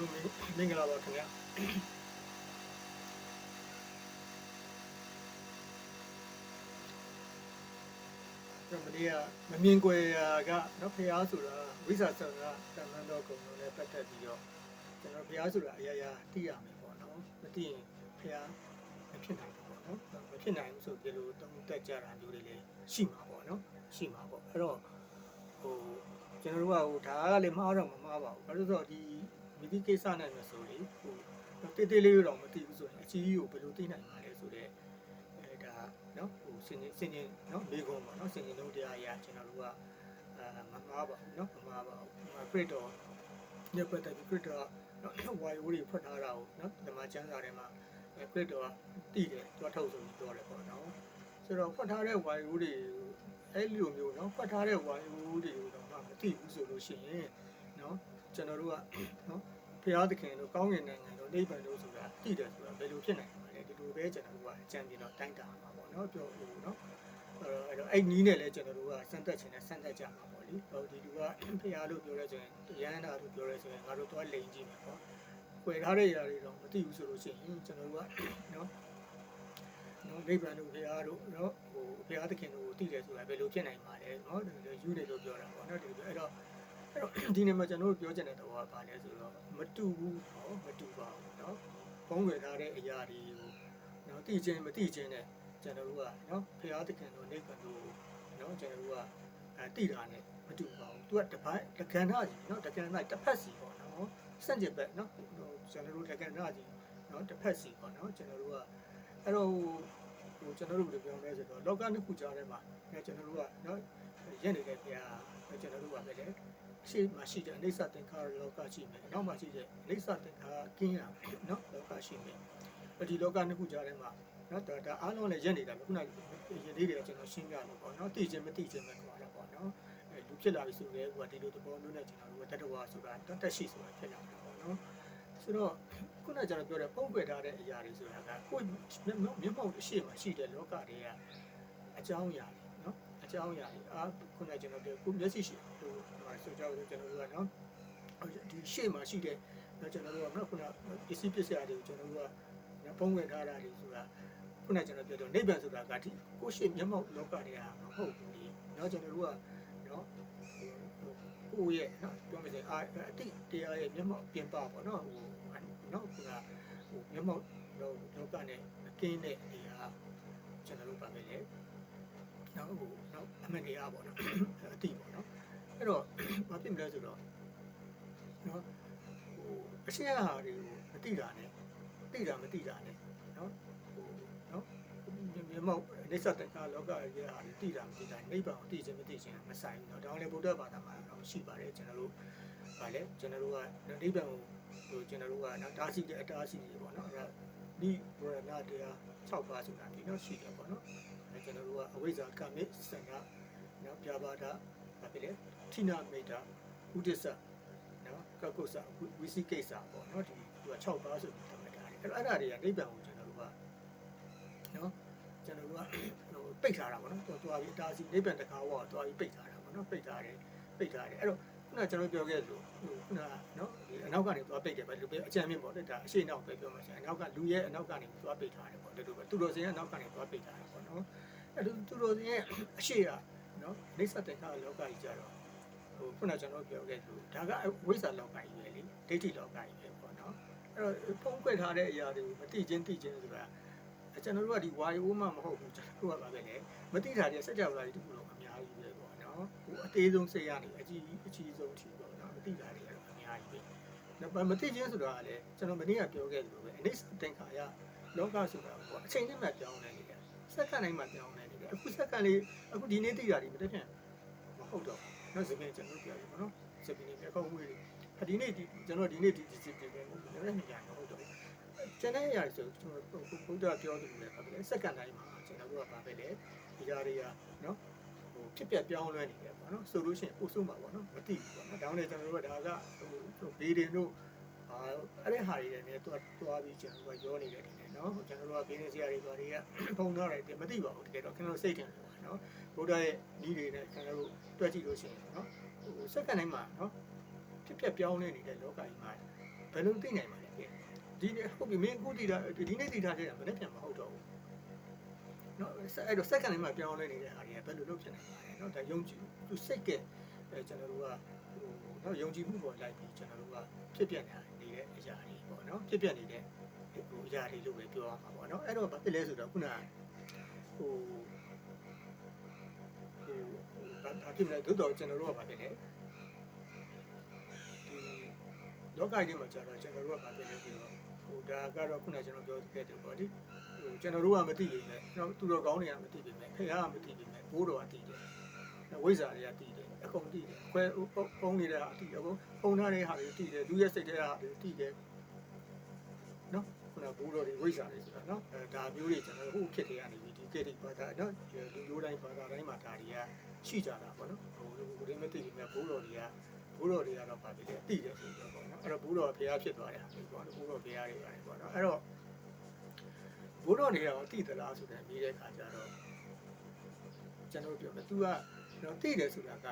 တို့မင်္ဂလာပါခင်ဗျာကျွန်တော်ဒီကမမြင်ကွယ်ကနော်ဖျားဆိုတာဝိဇ္ဇာဆိုတာတန်ခမ်းတော်ကုံလုံးနဲ့ပတ်သက်ပြီးတော့ကျွန်တော်ဖျားဆိုတာအရာရာသိရမယ်ပေါ့နော်မသိရင်ဖျားမဖြစ်နိုင်ဘူးပေါ့နော်မဖြစ်နိုင်ဘူးဆိုဒီလိုတုံးတက်ကြတာမျိုးတွေလည်းရှိမှာပေါ့နော်ရှိမှာပေါ့အဲ့တော့ကျွန်တော်တို့ကဒါကလည်းမှားတော့မမှားပါဘူးဘာလို့ဆိုတော့ဒီမိတိကိစ္စနဲ့မဆိုလေတေးသေးလေးတော့မသိဘူးဆိုရင်အကြီးကြီးကိုဘယ်လိုသိနိုင်မှာလဲဆိုတော့ဒါနော်စင်ချင်းနော်မိကုံပေါ့နော်စင်ချင်းလုံးတရားအရာကျွန်တော်တို့ကမမှားပါဘူးနော်မမှားပါဘူးခရစ်တော်ညပတ်တဲ့ခရစ်တော်နော်ဝါယိုတွေဖွက်ထားတာကိုနော်ဓမ္မကျမ်းစာထဲမှာခရစ်တော်ကတည်တယ်တွားထုတ်ဆိုပြီးပြောတယ်ပေါ့နော်ဆိုတော့ဖွက်ထားတဲ့ဝါယိုတွေအဲ့လိုမျိုးနော်ဖွက်ထားတဲ့ဝါယိုတွေကိုတော့မသိဘူးဆိုလို့ရှိရင်နော်ကျွန်တော်တို့ကနော်ဖျားသခင်တို့ကောင်းကင်နိုင်ငံတို့နိဗ္ဗာန်တို့ဆိုတာတည်တယ်ဆိုတာဘယ်လိုဖြစ်နိုင်မှာလဲဒီလိုပဲကျွန်တော်တို့ကအကြံပြတော့တိုင်းတာမှာပေါ့နော်ပြောလို့နော်အဲ့တော့အဲ့နီးနဲ့လည်းကျွန်တော်တို့ကစမ်းသက်ခြင်းနဲ့စမ်းသက်ကြမှာပေါ့လေဟိုဒီလူကဖျားလို့ပြောရဲဆိုရင်ရဟန္တာလို့ပြောရဲဆိုရင်ငါတို့တော့လိန်ကြည့်မှာပေါ့ွယ်ထားတဲ့ຢာတွေတော့မသိဘူးဆိုလို့ရှိရင်ကျွန်တော်တို့ကနော်နိဗ္ဗာန်တို့ဘုရားတို့နော်ဟိုဘုရားသခင်တို့ကိုသိတယ်ဆိုတာဘယ်လိုဖြစ်နိုင်မှာလဲနော်ယူနေလို့ပြောတာပေါ့နော်ဒီလိုအဲ့တော့ဒီနေ့မှာကျွန်တော်တို့ပြောချင်တဲ့တော့ကဘာလဲဆိုတော့မတူဘူးနော်မတူပါဘူးနော်ဖုံးွယ်ထားတဲ့အရာတွေကိုနော်သိချင်းမသိချင်းနဲ့ကျွန်တော်တို့ကနော်ဘုရားသခင်တို့နိဗ္ဗာန်တို့နော်ကျွန်တော်တို့ကသိတာနဲ့မတူပါဘူးသူကတပိုင်းတက္ကနာကြီးနော်တက္ကနာတစ်ဖက်စီပေါ့နော်စန့်ကျင်ဘက်နော်ကျွန်တော်တို့တက္ကနာကြီးနော်တစ်ဖက်စီပေါ့နော်ကျွန်တော်တို့ကအဲ့တော့ကျွန်တော်တို့ဘယ်လိုပြောမလဲဆိုတော့လောကနှစ်ခုကြားထဲမှာကျွန်တော်တို့ကနော်ရက်နေတဲ့ဘုရားကျွန်တော်တို့ကပဲလေရှိမှရှိတဲ့အနိစ္စသင်္ခါရလောကရှိမယ်။နောက်မှရှိတဲ့အနိစ္စသင်္ခါရကင်းရနော်လောကရှိမယ်။ဒီလောကနှစ်ခုကြားထဲမှာနော်ဒါအားလုံးလည်းရက်နေတာပဲခုနကရေလေးတွေကကျွန်တော်ရှင်းပြလို့ပေါ့နော်သိချင်းမသိချင်းပဲခေါ်တာပေါ့နော်လူဖြစ်လာပြီဆိုတော့ဟိုကဒီလိုသဘောမျိုးနဲ့ကျွန်တော်တို့တတဝါဆိုတာတက်ရှိဆိုတာဖြစ်လာတယ်ပေါ့နော်ဆိုတော့ခုနကကျွန်တော်ပြောတဲ့ပုံပွေထားတဲ့အရာတွေဆိုတာကကိုယ်မျက်မှောက်အရှိမှရှိတဲ့လောကတွေကအကြောင်းအရာတွေနော်အကြောင်းအရာတွေခုနကကျွန်တော်ပြောကိုမျက်စိရှိဟိုဆိုကြလို့ကျွန်တော်တို့ကနော်ဒီရှေ့မှာရှိတဲ့ကျွန်တော်တို့ကနော်ခုနပစ္စည်းပစ္စယတွေကိုကျွန်တော်တို့ကပုံပွေထားတာတွေဆိုတာခုနကျွန်တော်ပြောတော့နိဗ္ဗာန်ဆိုတာကဒီကိုရှေ့မျက်မှောက်လောကတွေကမဟုတ်ဘူးလေနော်ကျွန်တော်တို့ကနော်ကိုရဲ့နော်ပြောမယ်ဆိုရင်အတိတရားရဲ့မျက်မှောက်ပြင်ပပေါ့နော်ဟိုနော်ခုနဟိုမျက်မှောက်လောကနဲ့အကင်းတဲ့နေရာကျွန်တော်တို့ပါပဲလေနော်ဟိုနော်အမှန်တရားပေါ့နော်အတိပေါ့နော်အဲ့တော့ဘာဖြစ်မလဲဆိုတော့နော်ဟိုအရှင်းအဟာတွေကိုမသိတာနဲ့သိတာမသိတာနဲ့နော်ဟိုနော်မြေမောက်အိသတ္တကလောကရဲ့ဟာတွေသိတာမသိတာနိဗ္ဗာန်ကိုသိခြင်းမသိခြင်းမဆိုင်ဘူးเนาะဒါလည်းဗုဒ္ဓဘာသာမှာတော့ရှိပါတယ်ကျွန်တော်တို့ဗာလဲကျွန်တော်တို့ကနိဗ္ဗာန်ကိုဟိုကျွန်တော်တို့ကနော်တားဆီးတဲ့အတားဆီးတွေပေါ့နော်အဲ့ဒါဒီဘုရားတရား6ပါးဆိုတာဒီတော့ရှိတယ်ပေါ့နော်အဲကျွန်တော်တို့ကအဝိဇ္ဇာကမိစံကနော်ပြပါဒဗာပဲလေဌိနမိတ်တာဥဒိစ္စနော်ကကုသဝိသိကိစ္စပေါ့နော်ဒီသူက6ပါးဆိုပြီးသတ်မှတ်တာအဲ့တော့အဲ့ဒါတွေကနိဗ္ဗာန်ကိုကျွန်တော်တို့ကနော်ကျွန်တော်တို့ကဟိုပိတ်ထားတာပေါ့နော်တွားပြီးအတားဆီးနိဗ္ဗာန်တခါတော့တွားပြီးပိတ်ထားတာပေါ့နော်ပိတ်ထားတယ်အဲ့တော့ခုနကကျွန်တော်ပြောခဲ့လို့ခုနကနော်ဒီအနောက်ကနေတွားပိတ်တယ်ပဲလူပဲအကြံမြင့်ပေါ့လေဒါအရှိနောက်ပဲပြောမှဆိုရင်အနောက်ကလူရဲ့အနောက်ကနေတွားပိတ်ထားတယ်ပေါ့ဒီလိုပဲသူတော်စင်ရဲ့အနောက်ကနေတွားပိတ်ထားတယ်ပေါ့နော်အဲ့သူတော်စင်ရဲ့အရှိကနော်အိသတ္တကလောကကြီးကြတော့ဟိုခုနကကျွန်တော်ပြောခဲ့လို့ဒါကဝိဇ္ဇာလောကကြီးပဲလေဒိဋ္ဌိလောကကြီးပဲပေါ့နော်အဲ့တော့ဖုံးကွယ်ထားတဲ့အရာတွေကိုမသိချင်းဆိုတာကျွန်တော်တို့ကဒီဝါယိုးမှမဟုတ်ဘူးကျွန်တော်တို့ကပါပဲလေမသိတာတွေစัจ java တွေတခုလုံးအများကြီးပဲပေါ့နော်ဟိုအသေးဆုံးစိတ်ရနေအကြီးဆုံးထိပေါ့နော်မသိတာတွေကတော့အများကြီးပဲမသိချင်းဆိုတာကလည်းကျွန်တော်မနေ့ကပြောခဲ့သလိုပဲအနိစ္စသင်္ခါရလောကဆိုတာပေါ့အချိန်နဲ့မှပြောင်းနေတယ်စက္ကန့်တိုင်းမှပြောင်းနေတယ်အခုစက္ကန့်လေးအခုဒီနေ့သိတာတွေမတည့်ဖြန့်မဟုတ်တော့နော်စပင်းကျွန်တော်ပြောရပါတော့စပင်းတွေကောက်ဝေးတွေဒီနေ့ကျွန်တော်ဒီနေ့ဒီပဲမဟုတ်ဘူးလည်းနေရမဟုတ်တော့ကျန်တဲ့အရာဆိုကျွန်တော်ဘုရားပြောတယ်လေပါပဲစက္ကန့်တိုင်းမှာကျွန်တော်တို့ကပါပဲလေဒီဓာတွေကနော်ဟိုဖြစ်ပြပြောင်းလဲနေတယ်ပေါ့နော်ဆိုလို့ရှိရင်ပို့ဆုံးမှာပေါ့နော်မသိဘူးပေါ့နော်ဒါနဲ့ကျွန်တော်တို့ကဒါကဟိုဘေးတင်တို့အဲ့ဒီဟာတွေလည်းတွားပြီးကျွန်တော်တို့ကရောနေတယ်တင်တယ်နော်ကျွန်တော်တို့ကဘေးနေစရာတွေဆိုတွေကဖုံထားတယ်မသိပါဘူးတကယ်တော့ကျွန်တော်စိတ်ထင်တယ်ပေါ့နော်ဘုရားရဲ့ဤတွေနဲ့ကျွန်တော်တို့တွက်ကြည့်လို့ရှိရင်နော်ဟိုစက္ကန့်တိုင်းမှာနော်ဖြစ်ပြပြောင်းလဲနေတဲ့လောကကြီးမှာ ဘယ်လိုသိနိုင်မှာလဲဒီနေ့ဟုတ်ပြီမင်းအခုတည်တာဒီနေ့တည်ထားတဲ့ကမနေ့ပြန်မဟုတ်တော့ဘူးနော်အဲ့တော့စက္ကန့်လေးမှပြောင်းလဲနေတဲ့အားတွေကဘယ်လိုလုပ်ဖြစ်နိုင်လဲနော်ဒါယုံကြည်သူစိတ်ကကျွန်တော်တို့ကနော်ယုံကြည်မှုပေါ်လိုက်ပြီးကျွန်တော်တို့ကဖြစ်ပြနေတဲ့အရာတွေပေါ့နော်ဖြစ်ပြနေတဲ့အရာတွေလို့ပဲပြောရမှာပေါ့နော်အဲ့တော့ဘာဖြစ်လဲဆိုတော့ခုနဘာဖြစ်လဲတို့တော့ကျွန်တော်တို့ကဘာဖြစ်လဲဒီလောကကြီးမှာကြာတော့ကျွန်တော်တို့ကဘာဖြစ်လဲဆိုတော့ဒါကတော့ခုနကျွန်တော်ပြောခဲ့တယ်ပေါ့ဒီကျွန်တော်တို့ကမသိပေမဲ့နော်သူတော်ကောင်းတွေကမသိပေမဲ့ခင်ဗျားကမသိပေမဲ့ဘိုးတော်ကသိတယ်ဝိဇ္ဇာတွေကသိတယ်အကုန်သိတယ်ခွဲပုံနေတဲ့ဟာသိတယ်ပုံထားတဲ့ဟာတွေသိတယ်လူရဲ့စိတ်ထဲဟာတွေသိတယ်နော်ခုနဘိုးတော်တွေဝိဇ္ဇာတွေဆိုတာနော်ဒါမျိုးတွေကျွန်တော်ဟိုခေတ်တွေကနေပြီးဒီခေတ်တွေဘာသာနော်လူမျိုးတိုင်းဘာသာတိုင်းမှာဒါတွေကရှိကြတာပေါ့နော်ဟိုဒီမသိပေမဲ့ဘိုးတော်တွေကတော့ဗာပြီလေသိတယ်ဆိုတော့ပေါ့နော်အဲ့တော့ဘိုးတော်ဘုရားဖြစ်သွားတယ်ပေါ့နော်ဘိုးတော်ဘုရားတွေပါတယ်ပေါ့နော်အဲ့တော့ဘိုးတော်တွေကတော့သိသလားဆိုတဲ့မိတဲ့ခါကျတော့ကျွန်တော်ပြောမယ် तू ကတော့သိတယ်ဆိုတာက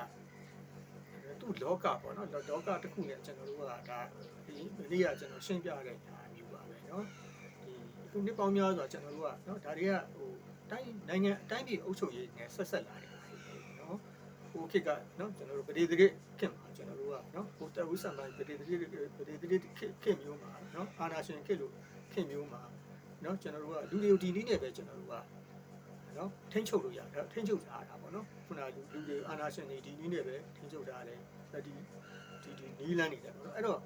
သူ့လောကပေါ့နော်လောကတစ်ခုနဲ့ကျွန်တော်တို့ကဒါဒီနေ့ကကျွန်တော်ရှင်းပြတဲ့ညာမျိုးပါပဲနော်ဒီခုနှစ်ပေါင်းများစွာကျွန်တော်တို့ကနော်ဒါတွေကဟိုတိုင်းနိုင်ငံအတိုင်းပြည်အုပ်ချုပ်ရေးနဲ့ဆက်လာတယ်နော်ဟိုခေတ်ကနော်ကျွန်တော်တို့ပဒေသတိခင်မှာကျွန်တော်တို့ကနော်ဟိုတဝိဆန်ပိုင်းပဒေသတိခင်မျိုးမှာနော်အာနာရှင်ခေတ်လို့ခင်မျိုးမှာနော်ကျွန်တော်တို့ကလူတွေကိုဒီနည်းနဲ့ပဲကျွန်တော်တို့ကနော်ထိန်းချုပ်လို့ရတယ်ထိန်းချုပ်ထားတာပေါ့နော်ခုနလူတွေအာနာရှင်တွေဒီနည်းနဲ့ပဲထိန်းချုပ်ထားတယ်ဒီနီးလန်းနေတယ်ပေါ့နော်အဲ့တော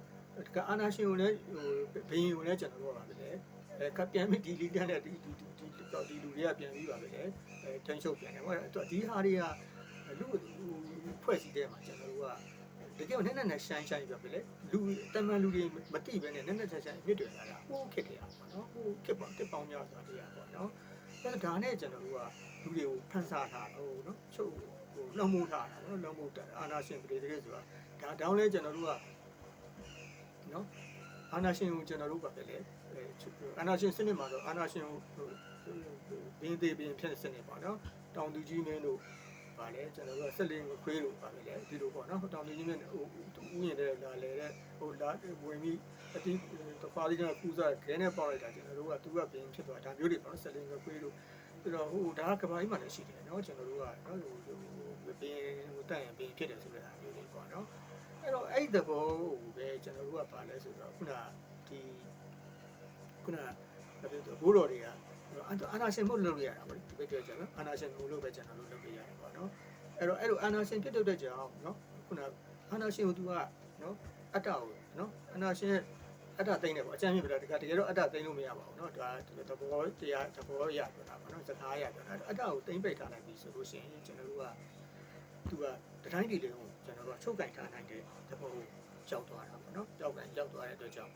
့ကအာနာရှင်ကိုလည်းဟိုဘင်းကိုလည်းကျွန်တော်တို့ကပါပဲလေကပြန်ပြီးဒီလီတန်းနဲ့ဒီလူတွေကပြန်ပြီးပါပဲလေထိန်းချုပ်ပြန်တယ်ပေါ့ဒီဟာတွေကလူဖွဲ့စည်းတဲ့မှာကျွန်တော်တို့ကတကယ်နဲ့နဲ့ရှိုင်းပြပဲလေလူတမန်လူတွေမတိပဲနဲ့နဲ့ချိုင်းမြစ်တွေလာတာဟိုခက်တယ်ပေါ့နော်ဟိုခက်ပေါ့တက်ပေါင်းများစွာတရားပေါ့နော်အဲ့ဒါနဲ့ကျွန်တော်တို့ကလူတွေကိုဖန်ဆာထားတာဟိုနော်ချုပ်ဟိုလုံမိုးထားတာနော်လုံမိုးအာနာရှင်ပြည်တွေဆိုတာဒါတောင်းလဲကျွန်တော်တို့ကနော်အာနာရှင်ကိုကျွန်တော်တို့ပါပဲလေအာနာရှင်စနစ်မှာတော့အာနာရှင်ကိုဘင်းသေးဘင်းဖြစ်စနစ်ပါနော်တောင်သူကြီးမင်းတို့ပါလေကျွန်တော်တို့ကဆက်လင်းကိုခွေးလို့ပါပဲလေဒီလိုပေါ့နော်တောင်သူကြီးမင်းဟိုဥယျာဉ်တဲ့လာလေတဲ့ဟိုလာဝင်ပြီးအတိတဖားလေးကပူစားခဲနဲ့ပေါက်လိုက်တာကျွန်တော်တို့ကသူကဘင်းဖြစ်သွားဒါမျိုးတွေပေါ့နော်ဆက်လင်းကိုခွေးလို့ပြီးတော့ဟိုဒါကကဘာကြီးမှလည်းရှိတယ်နော်ကျွန်တော်တို့ကနော်ဟိုဘင်းဟိုတက်ရင်ဘင်းဖြစ်တယ်ဆိုတဲ့အားမျိုးတွေပေါ့နော်အဲ့တော့အဲ့ဒီဘောပဲကျွန်တော်တို့ကပါလဲဆိုတော့ခုနဒီခုနဘိုးတော်တွေကအာနာရှင်မို့လုပ်ရတာပေါ့ဒီပဲပြောကြနော်အာနာရှင်မို့လို့ပဲကျွန်တော်တို့လုပ်ပြရတယ်ပေါ့နော်အဲ့တော့အာနာရှင်ဖြစ်တဲ့ကြောင့်နော်ခုနအာနာရှင်ကသူကနော်အတ္တကိုနော်အာနာရှင်အတ္တသိမ့်တယ်ပေါ့အကျမ်းမြင်ပြတာတကယ်တော့အတ္တသိမ့်လို့မရပါဘူးနော်ဒါသဘောတရားသဘောရပြောတာပေါ့နော်စကားရပြောတာအတ္တကိုသိမ့်ပိတ်ထားလိုက်ပြီဆိုလို့ရှိရင်ကျွန်တော်တို့ကသူကတတိုင်းပြည်လေးကိုကျွန်တော်တို့ကချုပ်ကင်ထားနိုင်တဲ့သဘောကိုကြောက်သွားတာပေါ့နော်ကြောက်သွားတဲ့အတွက်ကြောင့်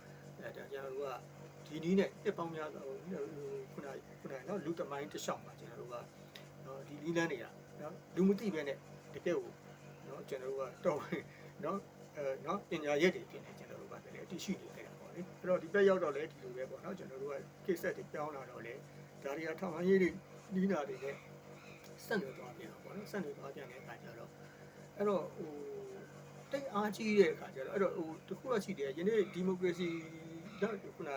ကျွန်တော်တို့ကဒီနည်းနဲ့တစ်ပေါင်းများစွာခုနနော်လူသမိုင်းတစ်လျှောက်မှာကျွန်တော်တို့ကနော်ဒီလီလန်းတွေကနော်လူမသိပဲနဲ့တကယ်ကိုနော်ကျွန်တော်တို့ကတော့နော်ပညာရက်တွေဖြစ်နေကျွန်တော်တို့ကလည်းတရှိနေကြတာပေါ့လေအဲ့တော့ဒီဘက်ရောက်တော့လေဒီလိုပဲပေါ့နော်ကျွန်တော်တို့က case set တွေပြောင်းလာတော့လေဒါတွေကထောင်ဟန်ရေးတွေနီးနာတွေနဲ့ဆက်နေသွားပြန်တော့ပေါ့နော်ဆက်နေသွားပြန်တဲ့အခါကျတော့အဲ့တော့ဟိုတိတ်အားကြီးတဲ့အခါကျတော့အဲ့တော့ဟိုတခုတော့ရှိတယ်ယနေ့ဒီမိုကရေစီတော့ခုန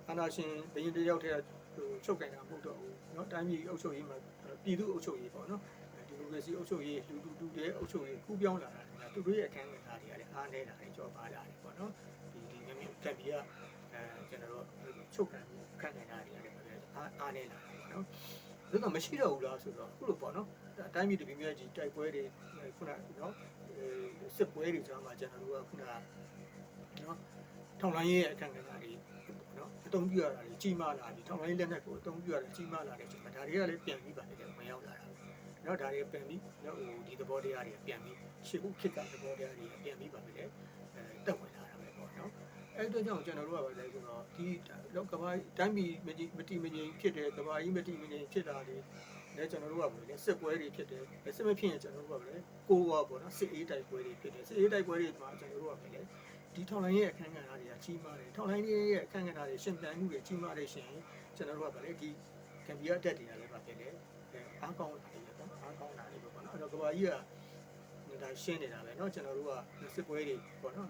အာဏာရှင်ဘယ်ရင်တယောက်တည်းဟိုချုပ်ကင်တာမဟုတ်တော့ဘူးเนาะတိုင်းပြည်အုပ်ချုပ်ရေးမှာပြည်သူအုပ်ချုပ်ရေးပေါ့နော်ဒီမိုကရေစီအုပ်ချုပ်ရေးလူတဲ့အုပ်ချုပ်ရေးကူးပြောင်းလာတာသူတို့ရဲ့အခန်းကဏ္ဍတွေကလည်းအားနေတာတွေကြောပါလာတယ်ပေါ့နော်ဒီမျိုးကပ်ပြီးကျွန်တော်တို့ချုပ်ကန်ခန့်နေတာတွေကလည်းအားနေလာတယ်ပေါ့နော်ဒါတော့မရှိတော့ဘူးလားဆိုတော့အခုလိုပေါ့နော်အတိုင်းပြည်တပြည်မြဲကြီးတိုက်ပွဲတွေခုနเนาะစစ်ပွဲတွေကြားမှာကျွန်တော်တို့ကခုနเนาะထောင်လိုင်းရဲ့အခန်းကဏ္ဍတွေနော်အသုံးပြုရတာကြီးမားလာပြီထောင်လိုင်းလက်နက်ကိုအသုံးပြုရတာကြီးမားလာတဲ့အချိန်မှာဒါတွေကလည်းပြန်ပြီးပါလေမရောက်လာတာနော်ဒါတွေပြန်ပြီးနော်ဟိုဒီသဘောတရားတွေပြန်ပြီးရှေ့ခုခေတ်ကသဘောတရားတွေပြန်ပြီးပါလေတက်ဝင်လာတာပဲပေါ့နော်အဲ့အတွက်ကြောင့်ကျွန်တော်တို့ကပါလေဆိုတော့ဒီလောကဘာတိုင်းပြည်မတိမငြိမ်ဖြစ်တယ်ကဘာကြီးမတိမငြိမ်ဖြစ်တာတွေလည်းကျွန်တော်တို့ကပါလေစစ်ပွဲတွေဖြစ်တယ်စစ်မဖြစ်ရင်ကျွန်တော်တို့ကပါလေကိုဝါပေါ့နော်စစ်အေးတိုက်ပွဲတွေဖြစ်တယ်စစ်အေးတိုက်ပွဲတွေမှာကျွန်တော်တို့ကပါလေဒီထောင်လိုင်းရဲ့အခန်းကဏ္ဍတွေကကြီးမားတယ်ထောင်လိုင်းရဲ့အခန်းကဏ္ဍတွေရှင်ပြိုင်မှုတွေကြီးမားတဲ့ရှင်ကျွန်တော်တို့ကဗာလေဒီကံပြတ်တက်တွေကလည်းဗာဖြစ်တယ်အားကောင်းလာတယ်ပေါ့အားကောင်းလာတယ်ပေါ့နော်အဲ့တော့ကဘာကြီးက ဒါရှင်းနေတာပဲเนาะကျွန်တော်တို့ကစစ်ပွဲတွေပေါ့နော်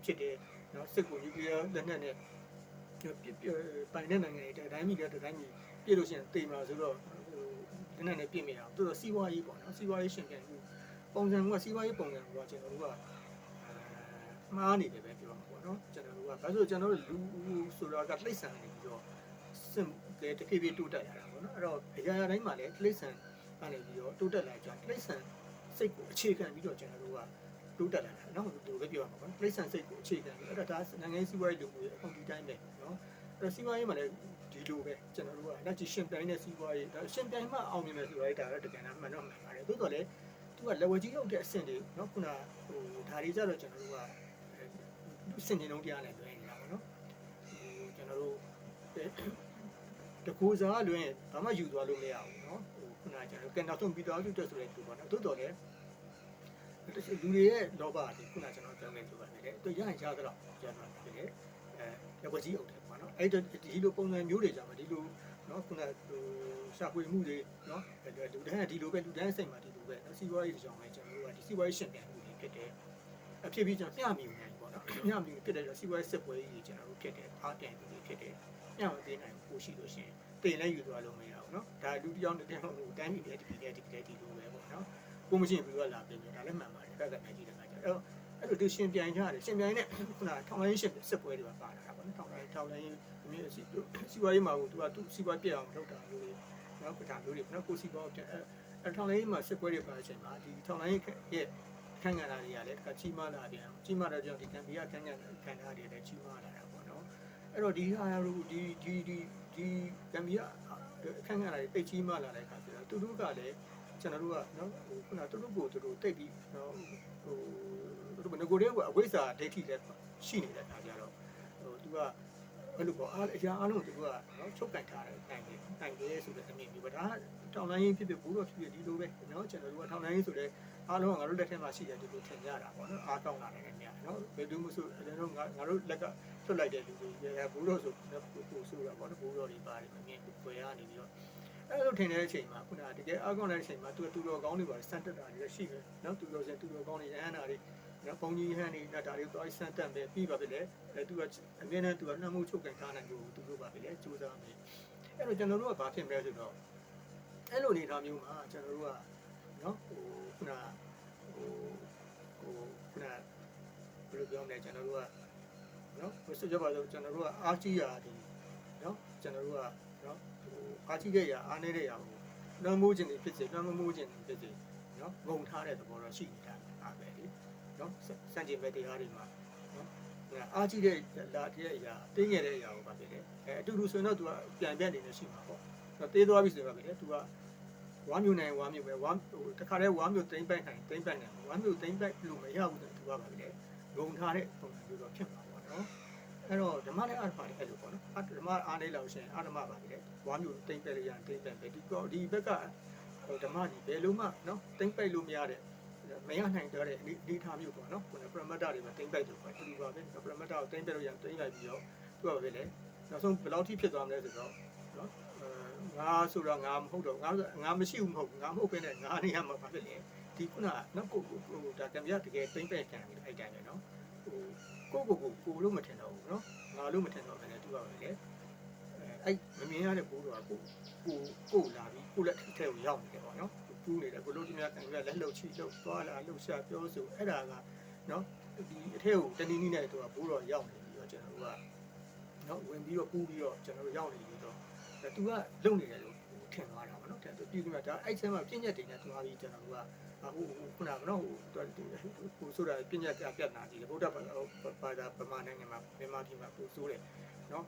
ဖြစ်တယ်เนาะစစ်ကိုနျူကလ িয়ার လက်နက်နဲ့ပိုင်တဲ့နိုင်ငံတွေတိုင်းပြည်တဲ့တိုင်းပြည်ပြည့်လို့ရှိရင်တေမှာဆိုတော့လက်နက်နဲ့ပြည့်မိတာသူတို့စီးပွားရေးပေါ့နော်စီးပွားရေးရှင်ပြန်မှုပုံစံကစီးပွားရေးပုံစံကကျွန်တော်တို့ကမှားနေတယ်ပဲပြောမှာပေါ့နော်ကျွန်တော်တို့ကဘာလို့ကျွန်တော်တို့လူဆိုတာကတိတ်ဆန်နေပြီးတော့စစ်တဲ့တဖြည်းဖြည်းတိုးတက်လာတာပေါ့နော်အဲ့တော့အရာရာတိုင်းမှာလည်းတိတ်ဆန်ကနေပြီးတော့တိုးတက်လာကြတိတ်ဆန်စိတ်ကိုအခြေခံပြီးတော့ကျွန်တော်တို့ကတိုးတက်လာတာနော်ဒီလိုပဲပြောရမှာပေါ့တိတ်ဆန်စိတ်ကိုအခြေခံပြီးအဲ့ဒါနိုင်ငံရေးစီးပွားရေးလူမှုရေးအကုန်ဒီတိုင်းပဲနော်အဲ့တော့စီးပွားရေးမှာလည်းဒီလိုပဲကျွန်တော်တို့ကလက်ရှိရှင်ပြိုင်တဲ့စီးပွားရေးဒါရှင်ပြိုင်မှအောင်မြင်မယ်ဆိုတော့ဒါတော့တကယ်တော့မှန်တော့မှန်ပါတယ်သို့တော်လည်းသူကလက်ဝဲကြီးလောက်တဲ့အဆင့်တွေနော်ခုနဟိုဒါတွေကြတော့ကျွန်တော်တို့ကစင်နေလုံးတရားနဲ့လွှဲနေတာပေါ့နော်ကျွန်တော်တို့တကူစားလွှဲဘာမှယူသွားလို့မရဘူးနော်ဟိုခုနကျွန်တော်ကန်နောက်ဆုံးပြီးတော့ကျွတ်ဆိုတဲ့သူပေါ့နော်သို့တော်လည်းလူတွေရဲ့လောဘတွေခုနကျွန်တော်ပြောနေလို့ပါတယ်သူရရင်ရတော့ရမှာဖြစ်တယ်လက်ဝဲကြီးအုပ်တယ်ပေါ့နော်အဲ့ဒီလိုပုံစံမျိုးတွေကြောင့်ဒီလိုနော်ခုနဟိုရှာဖွေမှုတွေနော်လူတိုင်းကဒီလိုပဲလူတိုင်းစိတ်မှာဒီလိုပဲနော်စီးပွားရေးကြောင့်လည်းကျွန်တော်တို့ကဒီစီးပွားရေးရှင်ပြန်မှုတွေဖြစ်တယ်အဖြစ်ပြီးကျွန်တော်မျှမြူနိုင်ပေါ့နော်မျှမြူဖြစ်တဲ့စီးပွားရေးစစ်ပွဲကြီးကျွန်တော်တို့ဖြစ်တယ်အားတင်မှုတွေဖြစ်တယ်မျှမပေးနိုင်ဘူးရှိလို့ရှိရင်တင်လည်းယူသွားလို့မရဘူးနော်ဒါလူတစ်ယောက်နဲ့တစ်ယောက်ဟိုတိုင်းပြည်တဲ့ဒီလိုပဲပေါ့နော်ကိုမရှိဘူးကလာပြင်တယ်ဒါလည်းမှန်ပါတယ်ဘက်ကနိုင်ကြည့်တယ်ခါကျတော့အဲ့လိုသူရှင်ပြိုင်ကြတယ်ရှင်ပြိုင်နဲ့ခုနထောင်လိုင်းရှင်စစ်ပွဲတွေပါတာပေါ့နော်ထောင်လိုင်းအမျိုးစီပွားရေးမှာသူကသူစီးပွားပြက်အောင်လုပ်တာမျိုးတွေနော်ပထမမျိုးတွေနော်ကိုစီးပွားပြက်အဲ့ထောင်လိုင်းမှာစစ်ပွဲတွေပါတဲ့အချိန်မှာဒီထောင်လိုင်းရဲ့ခန့်ငန်လာတွေကလည်းတခါကြီးမားလာပြန်ကြီးမားတော့ကြောင့်ဒီကံပြခန့်ငန်ခံရတွေလည်းကြီးမားလာတာပေါ့နော်အဲ့တော့ဒီဟာတို့ဒီကံပြခန့်ငန်လာတွေတိတ်ကြီးမားလာတဲ့အခါကျတော့သူတို့ကလည်းကျွန်တော်တို့ကနော်ဟိုခုနသူတို့ကိုသူတို့တိတ်ပြီးနော်ဟိုသူတို့ငကိုတဲ့ကအဝိဇ္ဇာဒိဋ္ဌိလည်းရှိနေတဲ့အခါကျတော့ဟိုသူကဘယ်လိုပေါ့အရာအလုံးသူကနော်ချုပ်ကင်ထားတယ်တိုင်တယ်ဆိုတဲ့အမြင်မျိုးပဲဒါထောင်လိုင်းဖြစ်ဘူးတော့ဖြစ်ဒီလိုပဲနော်ကျွန်တော်တို့ကထောင်လိုင်းဆိုတဲ့အားလုံးကငါတို့လက်ထက်မှာရှိတယ်ဒီလိုထင်ကြတာပေါ့နော်အားကောင်းလာတယ်နေများနော်ဘယ်သူမှဆိုအဲ့တော့ငါတို့လက်ကထွက်လိုက်တဲ့လူတွေဘူးတော့ဆိုပို့ဆိုတာပေါ့နော်ဘူးတော့ဒီပါတယ်အမြင်ပွေရနေပြီးတော့အဲ့လိုထင်တဲ့အချိန်မှာခုနကတကယ်အားကောင်းတဲ့အချိန်မှာသူတော်ကောင်းတွေပါစမ်းတက်တာတွေလည်းရှိတယ်နော်သူတော်ကောင်းတွေအဟမ်းတာတွေနော်ပုံကြီးဟန်းတွေဒါတွေတော့စမ်းတက်ပဲပြီးပါပြီလေသူကအမြဲတမ်းသူကနှမ်းမှုချုပ်ကန်ထားနိုင်လို့သူတို့ပါပြီလေစူးစမ်းမယ်အဲ့တော့ကျွန်တော်တို့ကဘာဖြစ်မလဲဆိုတော့အဲ့လိုအနေအထားမျိုးမှာကျွန်တော်တို့ကနော်ဟိုခုနဘယ်လိုပြောမလဲကျွန်တော်တို့ကနော်ဆိုကြပါစို့ကျွန်တော်တို့ကအားကြီးရာဒီနော်ကျွန်တော်တို့ကနော်ဟိုအားကြီးတဲ့ရာအားနေတဲ့ရာကိုနှမ်းမိုးခြင်းတွေဖြစ်စေနှမ်းမမိုးခြင်းတွေဖြစ်စေနော်ငုံထားတဲ့သဘောတော့ရှိနေတာအားပဲလေနော်စံချိန်ပဲတရားတွေမှာနော်အားကြီးတဲ့လာတဲ့အရာတင်းငယ်တဲ့အရာကိုပါဖြစ်တယ်အတူတူဆိုရင်တော့သူကပြန်ပြတ်နေနေရှိမှာပေါ့တေးသွားပြီဆိုတော့ပါဖြစ်တယ်သူကဝါမျိုးနိုင်ဝါမျိုးပဲဝါဟိုတခါတည်းဝါမျိုးသိမ့်ပိုက်နိုင်ဝါမျိုးသိမ့်ပိုက်လို့မရဘူးတဲ့သူကပါဖြစ်တယ်ငုံထားတဲ့ပုံစံမျိုးတော့ဖြစ်မှာပေါ့နော်အဲ့တော့ဓမ္မနဲ့အာဓမ္မတွေအဲ့လိုပေါ့နော်ဓမ္မအားနေလို့ရှိရင်အာဓမ္မပါဖြစ်တယ်ဝါမျိုးသိမ့်ပိုက်လို့ရရင်သိမ့်ပိုက်ပဲဒီဘက်ကဓမ္မကြီးဘယ်လိုမှနော်သိမ့်ပိုက်လို့မရတဲ့မရနိုင်ကြတဲ့ဒီထားမျိုးပေါ့နော်ခုနပရမတ္တတွေမှာသိမ့်ပိုက်လို့ပဲတူပါပဲပရမတ္တကိုသိမ့်ပိုက်လို့ရရင်သိမ့်လိုက်ပြီးတော့သူကပဲလေနောက်ဆုံးဘယ်လောက်ထိဖြစ်သွားမလဲဆိုတော့နော်ငါဆိုတော့ငါမဟုတ်တော့ငါမရှိဘူးမဟုတ်ငါမဟုတ်ပဲနဲ့ငါနေရာမှာဘာဖြစ်လဲဒီခုနနော်ကိုဒါကံပြတကယ်သိမ့်ပိုက်ခံပြီးအဲ့တိုင်းပဲနော်ဟိုကိုလို့မထင်တော့ဘူးနော်ငါလို့မထင်တော့ဘယ်နဲ့သူကပဲလေအဲ့မမြင်ရတဲ့ဘိုးတော်ကကိုလာပြီးကိုလက်ထဲကိုရောက်နေတယ်ပေါ့နော်ပူးနေတယ်ကိုလို့ဒီများကံပြလက်လှုပ်ချီလှုပ်သွားလာလှုပ်ရှားပြောဆိုအဲ့ဒါကနော်ဒီအထက်ကိုတနည်းနည်းနဲ့သူကဘိုးတော်ရောက်နေပြီးတော့ကျွန်တော်တို့ကနော်ဝင်ပြီးတော့ပူးပြီးတော့ကျွန်တော်တို့ရောက်နေပြီးတော့သူကလုံနေတယ်လို့ထင်သွားတာပေါ့နော်တဲ့သူပြည်သူကဒါအဲ့ဆဲမှာပြည့်ညက်တင်နေသွားပြီးကျွန်တော်တို့ကဟိုခုနကနော်ဟိုဆိုတာပြည့်ညက်ပြတ်နာကြီးလေဗုဒ္ဓဘာသာဗမာနိုင်ငံမှာမြန်မာပြည်မှာပို့ဆိုးတယ်နော်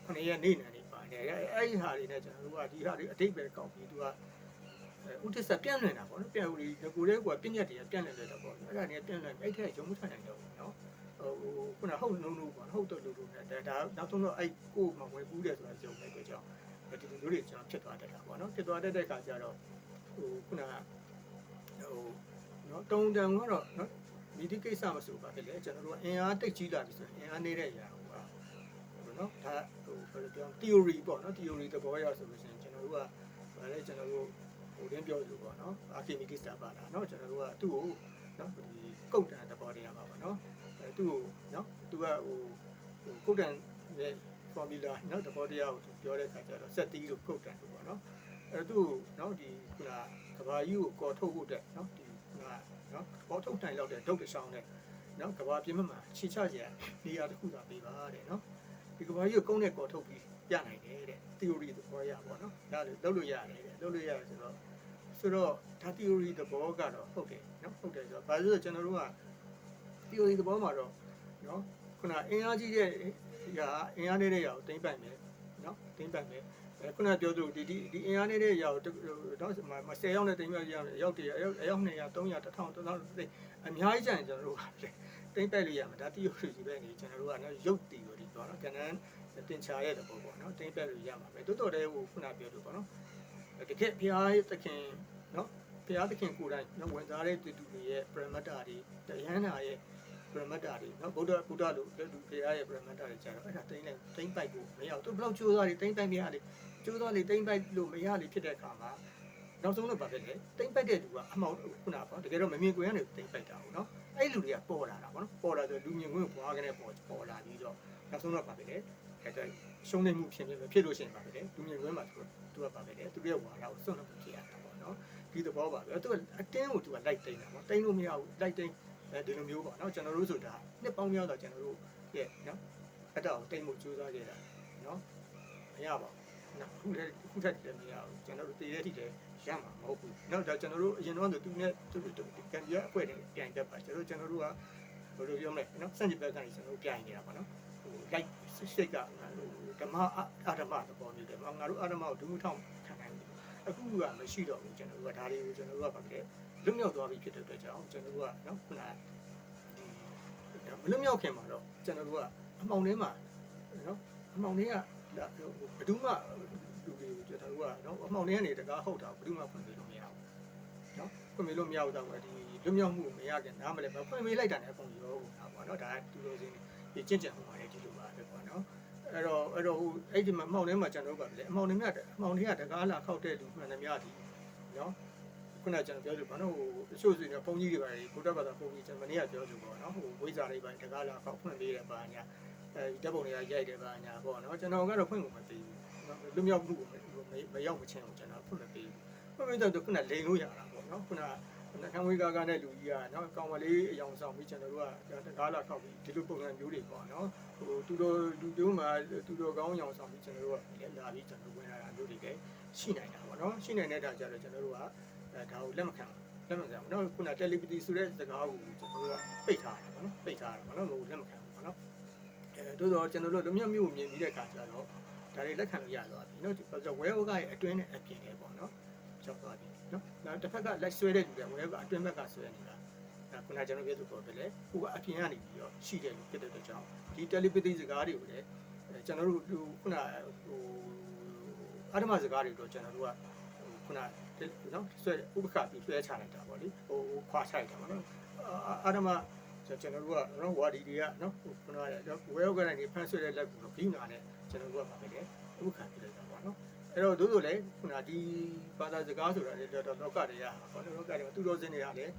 9ရက်နေ့နေပါတယ်အဲ့ဒီဟာတွေနဲ့ကျွန်တော်တို့ကဒီဟာတွေအတိတ်ပဲကောက်ပြီးသူကဥတ္တဆက်ပြန့်လွင်တာပေါ့နော်ပြန်ဦးဒီကိုလေးကပြည့်ညက်တွေပြန့်လွင်တဲ့ပေါ့အဲ့ဒါတွေပြန့်လွင်အဲ့ထက်ရုံမထွက်နိုင်တော့ဘူးနော်ဟိုခုနဟုတ်လုံးလုံးပေါ့ဟုတ်တော့လို့နဲ့ဒါနောက်ဆုံးတော့အဲ့ကိုမှဝင်ကူးတယ်ဆိုတာကြုံလိုက်တဲ့ကြောင့်ဒီလိုတွေကျွန်တော်ဖြစ်သွားတတ်တာပေါ့နော်ဖြစ်သွားတတ်တဲ့အခါကျတော့ဟိုခုနကဟိုနော်တုံတန်ကတော့နော်မိတိကိစ္စမဆိုပါဖြစ်လေကျွန်တော်တို့အင်အားတိတ်ကြီးလာပြီဆိုရင်အင်အားနေတဲ့ຢာဟိုနော်ဒါဟိုဘယ်လိုပြော theory ပေါ့နော် theory သဘောရဆိုလို့ရှိရင်ကျွန်တော်တို့ကဗာလဲကျွန်တော်တို့ဟိုတင်းပြောလို့ပေါ့နော်အာခိမီကိစ္စပါလားနော်ကျွန်တော်တို့ကသူ့ကို နော်ဒီကုတ်တန်သဘောတရားပါပေါ့နော်သူ့ကိုနော်သူကကုတ်တန်ရဲ့ formula နော်သဘောတရားကိုပြောတဲ့အခါကျတော့ဆက်တီးလို့ကုတ်တန်လို့ပေါ့နော်သူ့နော်ဒီခုနကဘာကြီးကိုကော်ထုတ်ဖို့အတွက်နော်ဒီခုနနော်ကော်ထုတ်တိုင်လောက်တဲ့ဒုတ်တချောင်းနဲ့နော်ကဘာပြင်းမှချီချကြရနေရာတစ်ခုသာပေးပါတဲ့နော်ဒီကဘာကြီးကိုကုန်းနဲ့ကော်ထုတ်ပြီးပြနိုင်တယ်တဲ့ theory သဘောရပေါ့နော်ဒါလုပ်လို့ရတယ်တဲ့လုပ်လို့ရတယ်ဆိုတော့ဒါ theory သဘောကတော့ဟုတ်တယ်နော်ဟုတ်တယ်ဆိုတော့ဘာလို့လဲကျွန်တော်တို့က theory သဘောမှာတော့နော်ခုနအင်အားကြီးတဲ့အင်အားနေတဲ့ຢာကိုသိမ့်ပိုက်မယ်နော်သိမ့်ပိုက်မယ်ခုနပြောသလိုဒီအင်အားနေတဲ့ຢာကိုတော့10ရောက်နဲ့သိမ့်ပိုက်ရမယ်ရောက်100ရောက်200 300 1000 1000အများကြီးကျရင်ကျွန်တော်တို့ကသိမ့်ပိုက်လို့ရမှာဒါ theory ကြီးပဲနေကျွန်တော်တို့ကနော်ရုပ် theory ပေါ့နော်ကဏ္ဍတင်ချာရဲ့သဘောပေါ့နော်သိမ့်ပိုက်လို့ရမှာပဲတိုးတော်တဲ့ဟိုခုနပြောလို့ပေါ့နော်တကယ်ဘုရားသခင်နော်ဘုရားသခင်ကိုယ်တိုင်နော်ဝင်စားတဲ့တူတွေရဲ့ parameter တွေတရားနာရဲ့ parameter တွေနော်ဗုဒ္ဓလို့လူဘုရားရဲ့ parameter တွေကျတော့အဲ့ဒါသိမ့်ပိုက်ဖို့မရဘူးသူဘယ်လောက်ကြိုးစားနေသိမ့်ပိုက်မရလေကြိုးစားနေသိမ့်ပိုက်လို့မရလေဖြစ်တဲ့အခါမှာနောက်ဆုံးတော့ဗာပဲလေသိမ့်ပိုက်တဲ့လူကအမှောင်ခုနပေါ့တကယ်တော့မမြင်ကွင်းကနေသိမ့်ပိုက်တာဟုတ်နော်အဲ့လူတွေကပေါ်လာတာပေါ့နော်ပေါ်လာဆိုလူမြင်ကွင်းကိုဘွားကနေပေါ်လာပြီးတော့နောက်ဆုံးတော့ဗာပဲလေအဲ့ဒါရှုံးနေမှုဖြစ်လို့ရှိရင်ဗာပဲလေလူမြင်ကွင်းမှာသူကဗာပဲလေသူရဲ့ဝါဒကိုစွန့်လို့ဖြစ်ရတာပေါ့နော်ဒီသဘောပါပဲသူကအတင်းကိုသူကလိုက်တိန်တာပေါ့တိန်လို့မရဘူးလိုက်တိန်ဒီလိုမျိုးပေါ့နော်ကျွန်တော်တို့ဆိုတာနှစ်ပေါင်းများစွာကျွန်တော်တို့ရဲ့နော်အဲ့ဒါကိုတိန်မှုစူးစမ်းခဲ့တာနော်မရပါဘူးနော်ခုထက်လည်းမရဘူးကျွန်တော်တို့တည်တဲ့ထိလည်းရမှာမဟုတ်ဘူးနော်ဒါကျွန်တော်တို့အရင်တော့သူနဲ့သူကံပြအခွင့်နဲ့ပြန်တက်ပါကျွန်တော်တို့ကဘယ်လိုပြောမလဲနော်စံကြဘက်ကနေကျွန်တော်တို့ပြန်နေတာပေါ့နော်ဟိုလိုက်စိတ်ကဓမ္မအာဓမ္မသဘောမျိုးတယ်ငါတို့အာဓမ္မကိုဒုထောင်ခံနိုင်တယ်အခုကမရှိတော့ဘူးကျွန်တော်တို့ကဒါတွေကိုကျွန်တော်တို့ကဘာလဲလွတ်မြောက်သွားပြီဖြစ်တဲ့အတွက်ကြောင့်ကျွန်တော်တို့ကနော်ခုနမလွတ်မြောက်ခင်မှာတော့ကျွန်တော်တို့ကအမှောင်ထဲမှာနော်အမှောင်ထဲကဘယ်သူမှလူတွေကိုကျွန်တော်တို့ကနော်အမှောင်ထဲကနေတကားဟုတ်တာဘယ်သူမှဖွင့်ပေးလို့မရဘူးနော်ဖွင့်ပေးလို့မရဘူးတော့ဒီလွတ်မြောက်မှုမရခင်နားမလဲဖွင့်ပေးလိုက်တာနဲ့အကုန်ရောတာပေါ့နော်ဒါကသူတို့စင်းဒီကျင့်ကြံမှုပါတယ်ဒီလိုပါပဲပေါ့နော်အဲ့တော့ဟိုအဲ့ဒီမှာအမှောင်ထဲမှာကျွန်တော်တို့ကလည်းအမှောင်ထဲကတကားလာခောက်တဲ့လူမှန်သမျှဒီနော်ခုနကကျွန်တော်ပြောလို့ပေါ့နော်ဟိုအချို့စီတော့ဘုန်းကြီးတွေပါလေဘုရားဘာသာဘုန်းကြီးကျွန်တော်မနေ့ကပြောလို့ပေါ့နော်ဟိုဝိဇ္ဇာတွေပါတကားလာခောက်ဖွင့်ပေးတယ်ပါညာဓာတ်ပုံတွေကရိုက်တယ်ပါညာပေါ့နော်ကျွန်တော်ကတော့ဖွင့်ကိုမပေးဘူးလူမြောက်မှုကိုမရောက်မချင်းကိုကျွန်တော်ဖွင့်မပေးဘူးဖွင့်ပေးတော့ခုနလိန်လို့ရတာပေါ့နော်ခုနနှခမ်းဝေးကားနဲ့လူကြီးကနော်ကောင်မလေးအယောင်ဆောင်ပြီးကျွန်တော်တို့ကတကားလာခောက်ပြီးဒီလိုပုံစံမျိုးတွေပေါ့နော်ဟိုသူတို့မှာသူတို့ကောင်းအောင်ဆောင်ပြီးကျွန်တော်တို့ကလည်းလာပြီးကျွန်တော်ဝင်လာတာမျိုးတွေလည်းရှိနိုင်တာပေါ့နော်ရှိနိုင်တဲ့အခါကျတော့ကျွန်တော်တို့ကဒါကိုလက်မခံဘူးနော်ခုန telepathy ဆိုတဲ့စကားကိုကျွန်တော်တို့ကပိတ်ထားတာပေါ့နော်ပိတ်ထားတာပေါ့နော်ဟိုလက်မခံဘူးပေါ့နော်တိုးတော့ကျွန်တော်တို့လူမျိုးမျိုးမြင်ပြီးတဲ့အခါကျတော့ဒါတွေလက်ခံလို့ရသွားပြီနော်ဆိုတော့ဝဲဩကရဲ့အတွင်းနဲ့အပြင်နဲ့ပေါ့နော်ရောက်သွားပြီနော်နောက်တစ်ဖက်ကလက်ဆွဲတဲ့လူတွေဝဲကအတွင်းဘက်ကဆွဲနေတာခုနကျွန်တော်ပြောသူပေါ်ပဲလေဟိုကအပြင်ကနေပြီးတော့ရှိတယ်လို့ဖြစ်တဲ့အတွက်ကြောင့်ဒီ telepathy စကားတွေကိုလည်းကျွန်တော်တို့ခုနဟိုအာဓမ္မစကားတွေတော့ကျွန်တော်တို့ကခုနနော်ဆွဲဥပက္ခပြီးဆွဲချလိုက်တာပေါ့လေဟိုခွာချလိုက်တာပေါ့နော်အာဓမ္မကျွန်တော်တို့ကနော်ဝါဒီတွေကနော်ခုနကဝဲဩကနေဖန်ဆွဲတဲ့လက်ကိုတော့ပြီးနာနဲ့ကျွန်တော်တို့ကပါပဲလေဥပက္ခပြီးလိုက်တာပေါ့နော်အဲ့တော့တို့ဆိုလေခုနဒီဘာသာစကားဆိုတာလေတော့လောကတွေကဘာလို့လောကတွေသူတော်စင်တွေကလည်း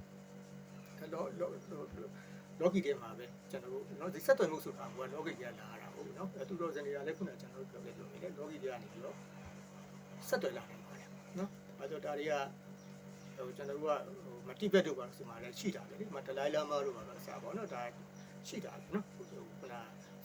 လောကီတွေမှာပဲကျွန်တော်တို့နော်ဒီဆက်သွယ်မှုဆိုတာကလောကီတွေကလာတာဟုတ်နော်သူတော်စင်တွေကလည်းခုနကျွန်တော်တို့ပြောခဲ့လို့လေလောကီတွေကနေပြီးတော့ဆက်သွယ်လာတယ်ပါတယ်နော်အဲဆိုဒါတွေကဟိုကျွန်တော်တို့ကမတိဘက်တို့ပါဆိုမှလည်းရှိတာလေဒီမှာဒလိုင်းလာမတို့ပါတော့အစားပေါ့နော်ဒါရှိတာနော်ခုန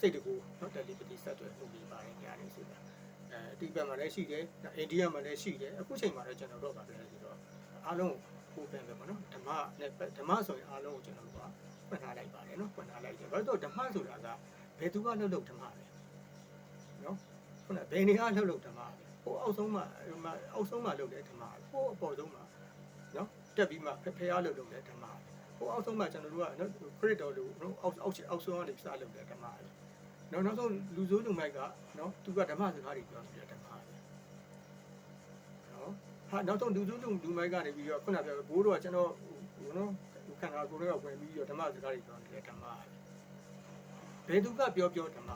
စိတ်တကူနော်တယ်လီပတီဆက်သွယ်မှုပြီးပါတယ်ညာနေဆိုတာဒီဘက်မှာလည်းရှိတယ်အိန္ဒိယမှာလည်းရှိတယ်အခုချိန်မှာလည်းကျွန်တော်တို့ကပြောနေဆိုတော့အားလုံးကိုပြန်ပဲပေါ့နော်ဓမ္မနဲ့ဓမ္မဆိုရင်အားလုံးကိုကျွန်တော်တို့ကဖွင့်ထားလိုက်ပါတယ်နော်ဖွင့်ထားလိုက်တယ်ဘာလို့ဓမ္မဆိုတာကဘယ်သူကလှုပ်ဓမ္မပဲနော်ခုနဘယ်နေရာလှုပ်ဓမ္မပဲဟိုအောက်ဆုံးမှာလှုပ်တဲ့ဓမ္မဟိုအပေါ်ဆုံးမှာနော်တက်ပြီးမှဖျားလှုပ်တဲ့ဓမ္မဟိုအောက်ဆုံးမှာကျွန်တော်တို့ကနော်ခရစ်တော်လို့နော်အောက်ဆုံးကနေစလှုပ်တဲ့ဓမ္မနောက်ဆုံးလူဆိုးလူမိုက်ကနော်သူကဓမ္မစကားတွေပြောနေတဲ့ဓမ္မပဲနော်ဟာနောက်ဆုံးလူဆိုးလူမိုက်ကနေပြီးတော့ခုနပြောဘိုးတော်ကကျွန်တော်နော်ခန္ဓာကိုယ်တွေကဝင်ပြီးတော့ဓမ္မစကားတွေပြောနေတဲ့ဓမ္မဘယ်သူကပြောဓမ္မ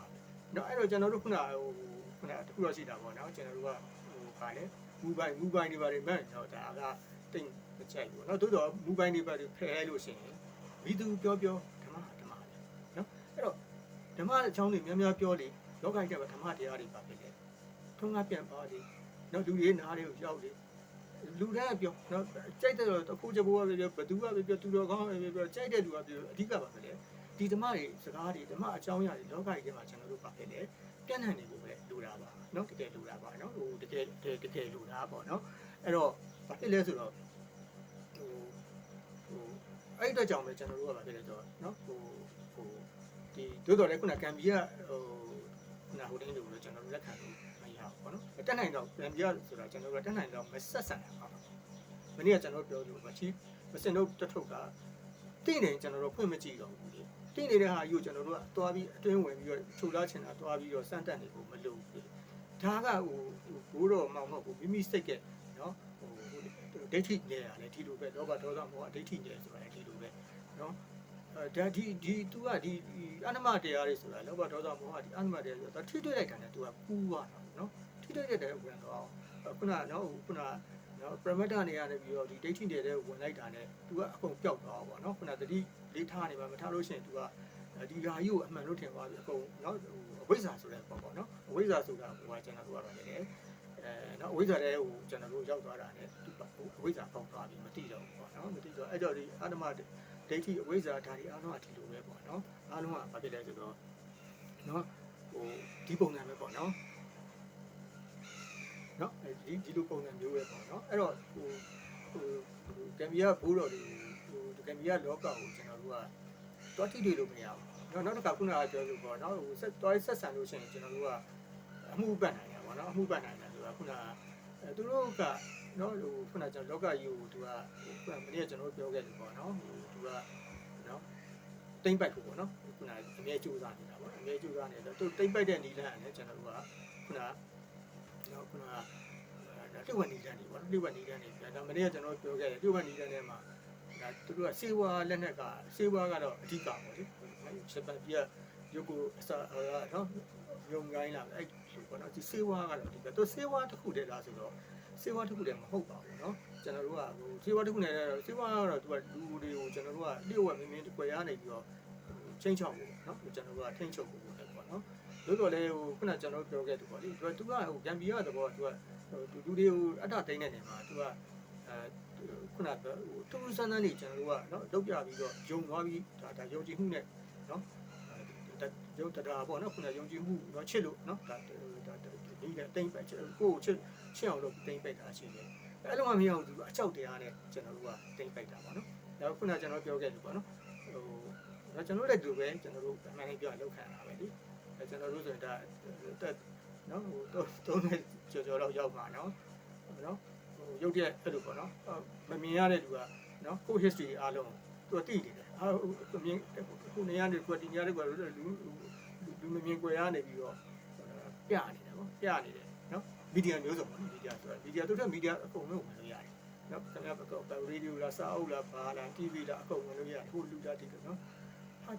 နော်အဲ့တော့ကျွန်တော်တို့ခုနတခုတော့ရှိတာပေါ့နော်ကျွန်တော်တို့ကဟိုခါလေမူပိုင်တွေပါတယ်မှန်တော့ဒါကတိတ်မချိုက်ဘူးနော်သို့တော့မူပိုင်တွေပါတယ်ဖယ်လို့ရှိရင် မိသူပြောဓမ္မပဲနော်အဲ့တော့ဓမ္မအကြောင်းတွေများများပြောလေလောကကြီးကဓမ္မတရားတွေပါပဲလေထုံးကားပြန်ပါလေနော်လူတွေနားတွေကိုရောက်လေလူတိုင်းပြောနော်ကြိုက်တဲ့တော့အခုချက်ဘိုးကပဲပြောဘသူကပဲပြောသူတော်ကောင်းပဲပြောကြိုက်တဲ့လူကပြောအဓိကပါပဲလေဒီဓမ္မတွေစကားတွေဓမ္မအကြောင်းအရာတွေလောကကြီးထဲမှာကျွန်တော်တို့ပါပဲလေပြန့်နှံ့နေဖို့ပဲလိုတာပါနော်တကယ်လိုတာပါနော်ဟိုတကယ်လိုတာပေါ့နော်အဲ့တော့ဘာဖြစ်လဲဆိုတော့အဲ့အတွက်ကြောင့်ပဲကျွန်တော်တို့ကဘာဖြစ်လဲဆိုတော့နော်ဒီတို့တော်လည်းခုနကံဘီကခုနဟိုတင်းလို့ကျွန်တော်တို့လက်ခံလို့မရဘူးပေါ့နော်တက်နိုင်တော့ကံဘီကဆိုတာကျွန်တော်တို့တက်နိုင်တော့မဆက်ဆံတာပါမနေ့ကကျွန်တော်ပြောလို့မစင်တို့တထုပ်ကတင့်နေကျွန်တော်တို့ဖွင့်မကြည့်တော့ဘူးလေတင့်နေတဲ့ဟာကြီးကိုကျွန်တော်တို့ကသွားပြီးအတွင်းဝင်ပြီးတော့ခြုံလာချင်တာသွားပြီးတော့စမ်းတက်နေဖို့မလိုဘူးဒါကဘိုးတော်မောင်မဟုတ်ဘူးမိမိစိတ်ကနော်ဒိဋ္ဌိနေရတယ်ဒီလိုပဲလောဘဒေါသမောဟဒိဋ္ဌိနေဆိုတာဒီလိုပဲနော်ဒါဒီသူကဒီအနမတရားတွေဆိုတာလောဘဒေါသမောဟဒီအနမတရားဆိုတာထိတွေ့လိုက်တာနဲ့သူကပူးသွားတာနော်ထိတွေ့တဲ့ဝင်တော့ခုနနော်ခုနနော်ပရမတ္ထနေရတယ်ပြီးတော့ဒီဒိဋ္ဌိနေတဲ့ဝင်လိုက်တာနဲ့သူကအကုန်ပျောက်သွားပါတော့ခုနတတိလေးထားနေမှာမထားလို့ရှိရင်သူကဒီဓာကြီးကိုအမှန်လို့ထင်သွားပြီအကုန်နော်အဝိဇ္ဇာဆိုတဲ့ပေါ့နော်အဝိဇ္ဇာဆိုတာဟိုကကျွန်တော်တို့ကတော့လည်းနော်အဝိဇ္ဇာတဲ့ဟိုကျွန်တော်တို့ရောက်သွားတာနဲ့အဝိဇ္ဇာပေါက်သွားပြီမသိတော့ဘူးပေါ့နော်မသိတော့အဲ့ကြောင့်ဒီအတ္တမဒိဋ္ဌိအဝိဇ္ဇာဓာတ်တွေအားလုံးကဒီလိုပဲပေါ့နော်အားလုံးကဘာဖြစ်လဲဆိုတော့နော်ဟိုဒီပုံစံပဲပေါ့နော်နော်ဒီလိုပုံစံမျိုးပဲပေါ့နော်အဲ့တော့ဟိုကံမီယာဘိုးတော်တွေကံမီယာလောကကိုကျွန်တော်တို့ကတွားထိတွေလို့မရဘူးနောက်တစ်ခါခုနကပြောလို့ပေါ့နော်ဟိုဆက်ဆံလို့ရှိရင်ကျွန်တော်တို့ကအမှုပတ်နိုင်တယ်ပေါ့နော်အမှုပတ်နိုင်တယ်ဆိုတာခုနကသူတို့ကနော်ဟိုခုနကျွန်တော်လောကကြီးကိုသူကဟိုမနေ့ကကျွန်တော်ပြောခဲ့တယ်ပေါ့နော်ဟိုသူကနော်တိမ့်ပိုက်ကိုပေါ့နော်ခုနအမြဲကြိုးစားနေတာပေါ့အမြဲကြိုးစားနေတော့သူတိမ့်ပိုက်တဲ့နီလန်းနဲ့ကျွန်တော်တို့ကခုနနော်ခုနကတိဝက်နီလန်းနေပေါ့တိဝက်နီလန်းနေဒါမနေ့ကကျွန်တော်ပြောခဲ့တယ်တိဝက်နီလန်းထဲမှာဒါသူတို့ကစေဝါလက်နက်ကစေဝါကတော့အဓိကပေါ့လေဂျပန်ပြည်ကရုပ်ကိုအစနော်ယုံကိုင်းလာအဲ့လိုပေါ့နော်ဒီစေဝါကတော့ဒီတော့စေဝါတစ်ခုတည်းလားဆိုတော့စေဝါတစ်ခုတည်းမဟုတ်ပါဘူးเนาะကျွန်တော်တို့ကဟိုစေဝါတစ်ခုနဲ့စေဝါကတော့သူကလူတွေကိုကျွန်တော်တို့ကလျှို့ဝှက်မင်းမင်းကြွယ်ရနေပြီးတော့ချင်းချောက်ဖို့เนาะကျွန်တော်တို့ကထိန်းချုပ်ဖို့ပဲပေါ့เนาะလို့တော့လေဟိုခုနကျွန်တော်ပြောခဲ့တယ်ပေါ့လေသူကဟိုဂမ်ဘီယာတော့သူကလူတွေကိုအတ္တသိမ်းတဲ့နေမှာသူကခုနကဟိုတူစန်းစန်းနေကျွန်တော်တို့ကเนาะလောက်ပြပြီးတော့ယုံသွားပြီးဒါယုံကြည်မှုနဲ့เนาะရုပ်တရားပေါ့နော်ခုနယုံကြည်မှုတော့ချစ်လို့နော်ဒါဒီနဲ့တိမ့်ပိုက်ကိုကိုချစ်အောင်လို့တိမ့်ပိုက်တာရှိတယ်အဲ့လိုမှမရဘူးသူအကြောက်တရားနဲ့ကျွန်တော်တို့ကတိမ့်ပိုက်တာပေါ့နော်ဒါခုနကျွန်တော်ပြောခဲ့တယ်ပေါ့နော်ဟိုဒါကျွန်တော်လည်းဒီလိုပဲကျွန်တော်တို့အမှန်တကယ်ပြောလောက်ခံတာပဲလေကျွန်တော်တို့ဆိုရင်ဒါတက်နော်ဟိုသုံးနေကြော်တော့ရောက်ပါနော်နော်ဟိုရုပ်တဲ့အဲ့လိုပေါ့နော်မမြင်ရတဲ့လူကနော်ကို history အားလုံးသူသိနေတယ်မြင်ခုနေရနေကွတီညာတွေကလူမမြင်ကြွယ်ရနေပြီးတော့ပြနေတယ်ပေါ့ပြနေတယ်နော်မီဒီယာမျိုးစုံပေါ့မီဒီယာဆိုတာမီဒီယာတို့တဲ့မီဒီယာအကုန်လုံးဝင်လို့ရတယ်နော်ခင်ဗျားရေဒီယိုလားစာအုပ်လားဘာလား TV လားအကုန်ဝင်လို့ရတယ်ဟိုလူသားတိတယ်နော်ဟာ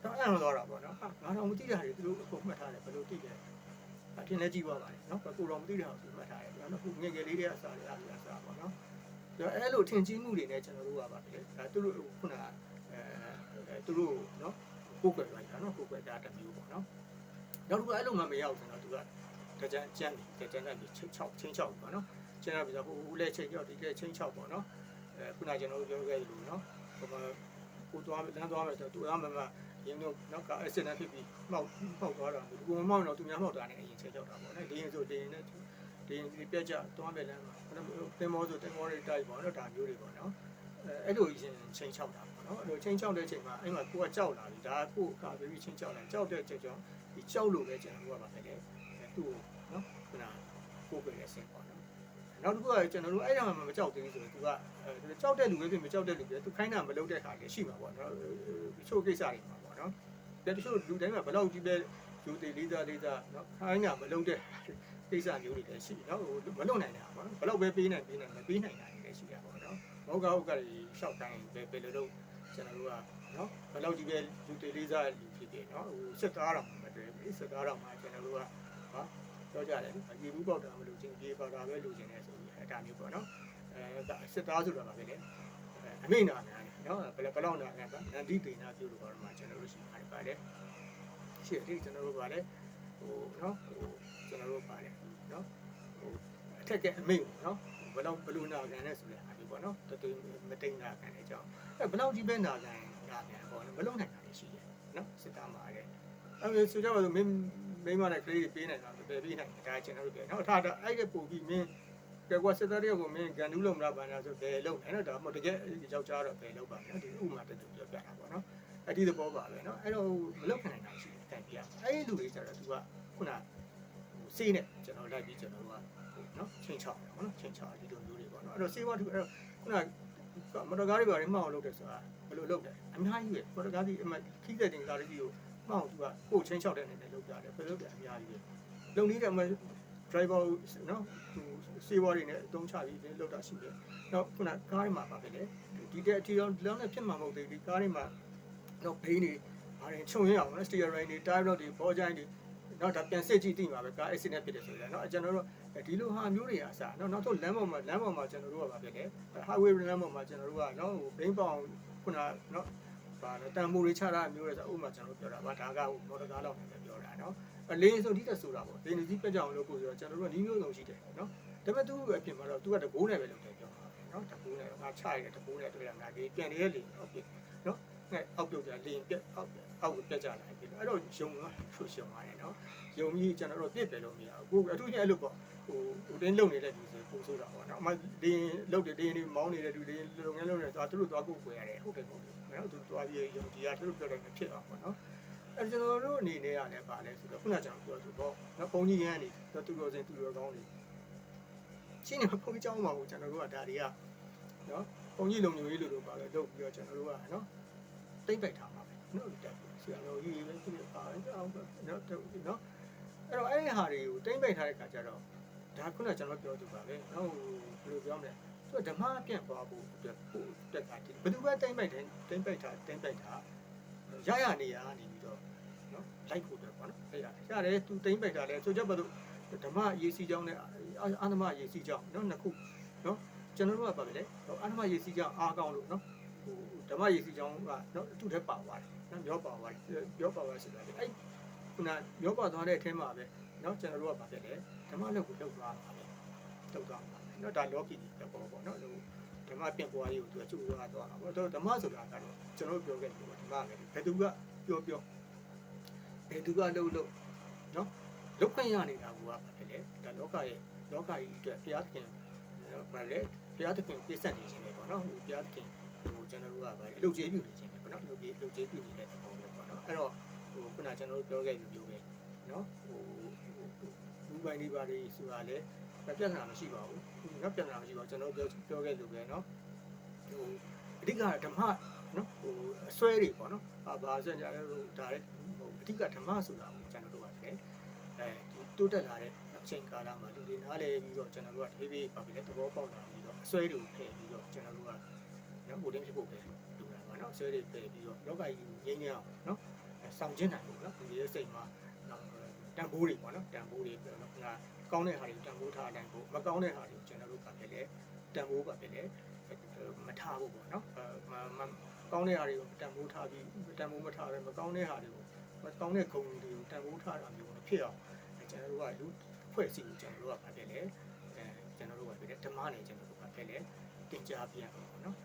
တော့အဲ့လိုတော့တာပေါ့နော်ဟာငါတော့မသိတာတွေသူတို့အကုန်မှတ်ထားတယ်ဘယ်လိုသိလဲအထင်လည်းကြည့်ပါပါလေနော်ကိုတော့မသိတာကိုသူမှတ်ထားတယ်နော်ခုငယ်ငယ်လေးတဲ့အစားတွေအားလည်းအစားပေါ့နော်အဲ့လိုထင်ကြီးမှုတွေနဲ့ကျွန်တော်တို့ကပါပဲဒါသူတို့ခုနကသူတို့နော်ကိုယ်ကွယ်လိုက်တာနော်ကိုယ်ကွယ်တာတမျိုးပေါ့နော်နောက်တစ်ခုအဲ့လိုမှမရောက်ဘူးဆိုတော့သူကတကြမ်းကနေချင်းချောက်ပေါ့နော်ချင်းတော့ပြီးတော့ဟိုလဲချင်းချောက်ဒီလဲချင်းချောက်ပေါ့နော်ခုနကျွန်တော်တို့ပြောခဲ့လို့နော်ဟိုမှာကိုသွားလမ်းသွားမယ်ဆိုတော့သူကမှရင်းတော့နောက်ကအဲ့စနေဖြစ်ပြီးမှောက်သွားတာကိုမမောက်တော့သူများမှောက်တာနဲ့အရင်ချင်းချောက်တာပေါ့နော်ဒီရင်ဆိုဒီရင်နဲ့ဒီပြက်ကြသွားမယ်လမ်းမှာတင်မောဆိုတင်မောတွေတိုက်ပေါ့နော်ဒါမျိုးတွေပေါ့နော်အဲ့လိုချင်းချင်းချောက်တာပေါ့နော်အဲ့လိုချင်းချောက်တဲ့အချိန်မှာအဲ့မှာကိုကကြောက်လာပြီဒါကိုကာပြီးချင်းချောက်လာကြောက်တဲ့ချက်ကြောင့်ဒီကြောက်လို့ပဲကျွန်တော်တို့ကပါပဲလေသူ့နော်ခုနကိုယ်ပဲဆင်ပေါ့နော်နောက်တစ်ခုကကျွန်တော်တို့အဲ့ဒါမှမကြောက်သေးဘူးဆိုတော့သူကကြောက်တဲ့လူပဲဖြစ်မကြောက်တဲ့လူပဲသူခိုင်းတာမလုပ်တဲ့ခါကြီးရှိမှာပေါ့နော်တချို့ကိစ္စတွေမှာပေါ့နော်တချို့လူတိုင်းမှာဘယ်လောက်ကြီးပဲယူသေးလေးစားနော်ခိုင်းတာမလုပ်တဲ့ကိစ္စမျိုးတွေလည်းရှိတယ်နော်ဟိုမလုပ်နိုင်တာပေါ့နော်ဘယ်လောက်ပဲပေးနိုင်မပေးနိုင်တာလည်းရှိရပါတော့နော်ဟုတ်ကတွေရှောက်တိုင်းပဲလိုလို့ကျွန်တော်တို့ကနော်ဘယ်လောက်ကြီးပဲယူသေးလေးစားလူဖြစ်ဖြစ်နော်ဟိုစစ်သားတော်မတွေ့ဘူးစစ်သားတော်မှာကျွန်တော်တို့ကဟာပြောကြတယ်ရေဘူးပေါက်တာမလို့ချင်းပြေပေါက်တာပဲလိုချင်တယ်ဆိုပြီးအဲ့ဒါမျိုးပေါ့နော်စစ်သားဆိုတာပါပဲလေ အမိန်နာခံတယ်နော်ဘယ်လောက်နာခံပါနန္တိဒေနာပြုလို့ကတော့မှကျွန်တော်တို့ရှိပါတယ်ပါတယ်ရှိတယ်ကျွန်တော်တို့ပါတယ်ဟိုနော်ဟိုကျွန်တော်တို့ပါတယ်နော်ဟိုအထက်ကအမိန်နော်ဘယ်လိုနာခံလဲဆိုတဲ့အားဒီပေါ့နော်တတူမတိန်နာခံတဲ့အကြောင်းဘယ်လောက်ကြီးပဲနာခံပေါ့နော်မလုံနိုင်တာရှိတယ်နော်စစ်သားမှာတဲ့အဲ့ဆိုကြပါစို့မင်းမနဲ့ကလေးတွေပေးနိုင်တာပဲပေးနိုင်ဒါကျွန်တော်တို့ပြောနော်ထားတာအဲ့ဒါပို့ပြီးမင်းကဲကွာစစ်သားတွေကိုမင်းဂန်နူးလုံးမလားဘာလားဆိုဘယ်လုံးလဲနော်ဒါမှမဟုတ်တကယ်ယောက်ျားတော့ဘယ်လုံးပါနော်ဒီဥမာတတူပြောပြတာပေါ့နော်အဲ့ဒီသဘောပါပဲနော်အဲ့တော့မလုံနိုင်တာရှိတယ်တိုင်ပြအဲ့ဒီလူတွေကျတော့သူကခုနစေးနဲ့ကျွန်တော်လိုက်ပြီးကျွန်တော်တို့ကနော်ချင်းချောက်တယ်ပေါ့နော်ချင်းချောက်ဒီလိုမျိုးတွေပေါ့နော်အဲ့တော့စေးဝါတူအဲ့တော့ခုနမတော်ကားတွေဘာတွေမှအောင်လုပ်တယ်ဆိုတာဘယ်လိုလုပ်တယ်အများကြီးပဲမတော်ကားဒီခီးတဲ့တင်ကားကြီးကိုမှအောင်သူကပို့ချင်းချောက်တဲ့အနေနဲ့လုပ်ကြတယ်ဘယ်လိုလုပ်တယ်အများကြီးပဲလုံနေတဲ့ driver နော်စေးဝါတွေနဲ့အသုံးချပြီးလုပ်တာရှိတယ်နောက်ခုနကားတွေမှာပါပဲလေဒီတဲ့အထီတော့လောင်းနဲ့ဖြစ်မှာမဟုတ်သေးဒီကားတွေမှာတော့ဘိန်းတွေဘာတွေခြုံရအောင်နော် steering တွေ tire rod တွေဘောချိုင်းတွေနော်ဒါပြန်စစ်ကြည့်သိမှာပဲကား accident ဖြစ်တယ်ဆိုရင်နော်ကျွန်တော်တို့ဒီလိုဟာမျိုးတွေအစားနော်နောက်တော့လမ်းပေါ်မှာကျွန်တော်တို့ကပါဖြစ်တယ် highway လမ်းပေါ်မှာကျွန်တော်တို့ကနော်ဟိုဘိန်းပေါင်ခုနနော်ဘာလဲတန်မိုးတွေချတာမျိုးတွေဆိုဥပမာကျွန်တော်ပြောတာဗာဒါကဟိုမော်တော်ကားလောက်နေပြောတာနော်အလင်းဆုံးဒီတက်ဆိုတာပေါ့ဒီနေ့ကြီးပြကြအောင်လုပ်ဖို့ဆိုတော့ကျွန်တော်တို့ကနီးမျိုးစုံရှိတယ်နော်ဒါပေမဲ့သူ့အပြင်မှာတော့သူကတကိုးနဲ့ပဲလုပ်တယ်ပြောတာနော်တကိုးနဲ့ငါချရတယ်တကိုးနဲ့တွေ့ရမှာဒီပြန်နေတဲ့လေဟုတ်ပြီနော်အဲ့အောက်ပြုတ်ကြလင်းပြက်အောက်ပြက်ကြလာပြီအဲ့တော့ယုံမှာဆွရှုံပါတယ်နော်ယုံပြီးကျွန်တော်တို့ပြစ်တယ်လို့မရဘူးအခုအထူးကြီးအဲ့လိုပေါ့ဟိုတင်းလုံနေတဲ့လူဆိုပို့ဆိုတာပေါ့နော်အမဒင်းလုတ်တယ်ဒင်းတွေမောင်းနေတဲ့လူတွေလုံငန်းလုံးတွေသွားသူတို့သွားကိုယ်ွယ်ရတယ်ဟုတ်တယ်ဟုတ်တယ်နော်သူသွားပြီးယုံကြည်ရသူတို့ပြောတယ်မဖြစ်အောင်ပေါ့နော်အဲ့ကျွန်တော်တို့အနေနဲ့ရတယ်ပါလဲဆိုတော့ခုနကကျွန်တော်ပြောသူပေါ့နော်ဘုံကြီးရန်နေသူတော်စင်သူတော်ကောင်းတွေရှင်းနေဘုံကြီးเจ้าမှာကိုကျွန်တော်တို့ကဒါတွေကနော်ဘုံကြီးလုံညိုကြီးလို့ပါလဲလုပ်ပြီးတော့ကျွန်တော်တို့ကနော်တိတ်ပိုက်ထားမှာပဲနော်တက်ဆရာတော်ကြီးပဲသူပါတယ်အောင်နော်နော်အဲ့တော့အဲ့ဒီဟာတွေကိုတိတ်ပိုက်ထားတဲ့ခါကျတော့ဒါခုနကကျွန်တော်ပြောသူပါပဲနော်ဘယ်လိုပြောမလဲသူကဓမ္မပြန့်သွားဖို့အတွက်ပို့တက်ကတည်းဘယ်သူကတိတ်ပိုက်ထားရနေရနေပြီးတော့နော်လိုက်ဖို့အတွက်ပေါ့နော်အဲ့ရတယ်သူတိတ်ပိုက်ထားလဲဆိုကြပါတော့ဓမ္မရေစီကြောင်းနဲ့အာသမရေစီကြောင်းနော်နှစ်ခုနော်ကျွန်တော်တို့ကပါပဲလေအာသမရေစီကြောင်းအားကောင်းလို့နော်ဟိုဓမ္မရေစီကြောင်းကနော်သူ့ထက်ပါသွားတယ်နော်ပြောပါသွားဆိုတာလေအဲ့ခုနပြောပါသွားတဲ့အထက်မှာပဲနော်ကျွန်တော်တို့ကပါပဲလေဓမ္မလောက်ကိုလောက်သွားပါပဲလောက်သွားပါနော်ဒါလောကီတော့ပေါ့နော်ဓမ္မပြင့်ပွားရေးကိုသူကကျိုးသွားတာပေါ့ဓမ္မဆိုတာကတော့ကျွန်တော်တို့ပြောခဲ့တယ်ပေါ့ဓမ္မပဲဘယ်သူကပြောဘယ်သူကလှုပ်နော်လုတ်ခွင့်ရနေတာကပါပဲလေဒါလောကကြီးအတွက်ဘုရားသခင်ဗါလေဘုရားသခင်ပြည့်စက်နေခြင်းပဲပေါ့နော်ဘုရားသခင်ဟိုကျွန်တော်တို့ကဗါလေအလုပ်ကျေးပြုနေခြင်းပဲပေါ့နော်အလုပ်ကျေးပြုနေတဲ့ပုံပဲပေါ့နော်အဲ့တော့ဟိုခုနကျွန်တော်တို့ပြောခဲ့ပြီးမျိုးပဲနော်ဟိုဘူပိုင်ဒီပါတွေဆိုတာလေပြဿနာမရှိပါဘူးနော်ပြဿနာမရှိပါဘူးကျွန်တော်ပြောခဲ့လို့ပဲနော်ဟိုအဓိကဓမ္မနော်ဟိုအစွဲတွေပေါ့နော်ဘာဆိုကြလဲဟိုဒါလည်းဟိုအဓိကဓမ္မဆိုတာကိုကျွန်တော်တို့ကလည်းတိုးတက်လာတဲ့အချိန်ကာလမှာလူတွေနားလည်ပြီးတော့ကျွန်တော်တို့ကဒီပါပြီလေသဘောပေါက်လာပြီးတော့အစွဲတွေကိုဖယ်ပြီးတော့ကျွန်တော်တို့ကနော်ဟိုတင်းဖြစ်ဖို့ပဲလူတာပါနော်အစွဲတွေဖယ်ပြီးတော့လောကကြီးကိုငြိမ်းချမ်းအောင်နော်ဆောင်ကျဉ်နိုင်ဖို့နော်ဒီရဲ့စိတ်မှာတန်ဖိုးတွေပေါ့နော်တန်ဖိုးတွေပြောနော်ငါကောင်းတဲ့ဟာတွေတန်ဖိုးထားနိုင်ဖို့မကောင်းတဲ့ဟာတွေကိုကျွန်တော်တို့ကပဲလေတန်ဖိုးပါပဲလေမထားဖို့ပေါ့နော်ကောင်းတဲ့ဟာတွေကိုတန်ဖိုးထားပြီးတန်ဖိုးမထားပဲမကောင်းတဲ့ဟာတွေကိုမကောင်းတဲ့ဂုဏ်တွေကိုတန်ဖိုးထားတာမျိုးမဖြစ်အောင်ကျွန်တော်တို့ကလူဖွဲ့စည်းကိုကျွန်တော်တို့ကပါတယ်လေကျွန်တော်တို့ကပြတဲ့ဓမ္မနဲ့ကျွန်တော်တို့ကပဲလေတင် ကြားပြရအောင်ပေါ့နော်